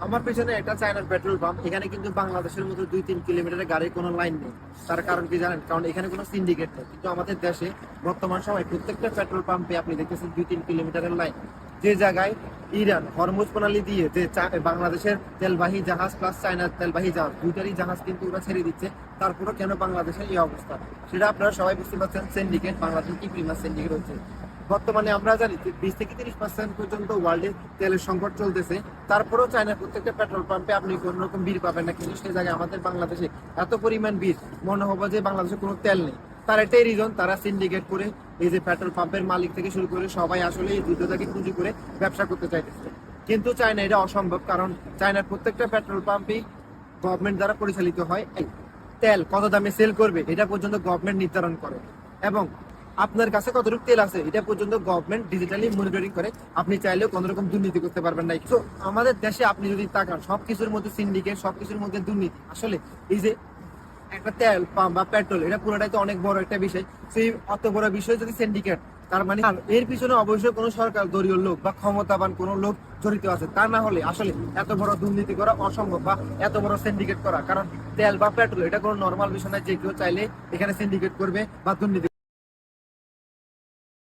আমার পেছনে একটা চায়নার পেট্রোল পাম্প। এখানে কিন্তু বাংলাদেশের মতো 2-3 কিলোমিটারের গাড়ির কোনো লাইন নেই। তার কারণ কি জানেন? কারণ এখানে কোনো সিন্ডিকেট নেই। কিন্তু আমাদের দেশে বর্তমান সময় প্রত্যেকটা পেট্রোল পাম্পে আপনি দেখতেছেন 2-3 কিলোমিটারের লাইন। যে জায়গায় ইরান হরমুজ প্রণালী দিয়ে যে বাংলাদেশের তেলবাহী জাহাজ প্লাস চায়নার তেলবাহী জাহাজ দুইটারই জাহাজ কিন্তু ওরা ছেড়ে দিচ্ছে, তারপরেও কেন বাংলাদেশের এই অবস্থা? সেটা আপনারা সবাই বুঝতে পারছেন। সিন্ডিকেট বাংলাদেশে কি পরিমাণ সিন্ডিকেট হচ্ছে। বর্তমানে আমরা জানি যে 20-30% পর্যন্ত ওয়ার্ল্ডে তেলের সংকট চলতেছে। তারপরেও চায়নার প্রত্যেকটা পেট্রোল পাম্পে আপনি কোনো রকম বীর পাবেন না, কিন্তু সেই জায়গায় আমাদের বাংলাদেশে এত পরিমাণ বীর মনে হবে যে বাংলাদেশে কোনো তেল নেই। তার একটাই রিজন, তারা সিন্ডিকেট করে এই যে পেট্রোল পাম্পের মালিক থেকে শুরু করে সবাই আসলে এই যুদ্ধটাকে পুঁজি করে ব্যবসা করতে চাইতেছে। কিন্তু চায়না এটা অসম্ভব, কারণ চায়নার প্রত্যেকটা পেট্রোল পাম্পই গভর্নমেন্ট দ্বারা পরিচালিত হয়। তেল কত দামে সেল করবে এটা পর্যন্ত গভর্নমেন্ট নির্ধারণ করে, এবং আপনার কাছে কতটুকু তেল আছে এটা পর্যন্ত গভর্নমেন্ট ডিজিটালি মনিটরিং করে। আপনি চাইলেও কোনো রকম দুর্নীতি করতে পারবেন না। তো আমাদের দেশে আপনি যদি তাকান, সবকিছুর মধ্যে সিন্ডিকেট, সবকিছুর মধ্যে দুর্নীতি। আসলে এই যে একটা তেল পাম্প বা পেট্রোল, এটা পুরোটাই তো অনেক বড় একটা বিষয়। সেই অত বড় বিষয় যদি সিন্ডিকেট, তার মানে এর পিছনে অবশ্যই কোনো সরকার দলীয় লোক বা ক্ষমতাবান কোনো লোক জড়িত আছে। তা না হলে আসলে এত বড় দুর্নীতি করা অসম্ভব, বা এত বড় সিন্ডিকেট করা। কারণ তেল বা পেট্রোল এটা কোনো নর্মাল বিষয় না যে কেউ চাইলে এখানে সিন্ডিকেট করবে বা দুর্নীতি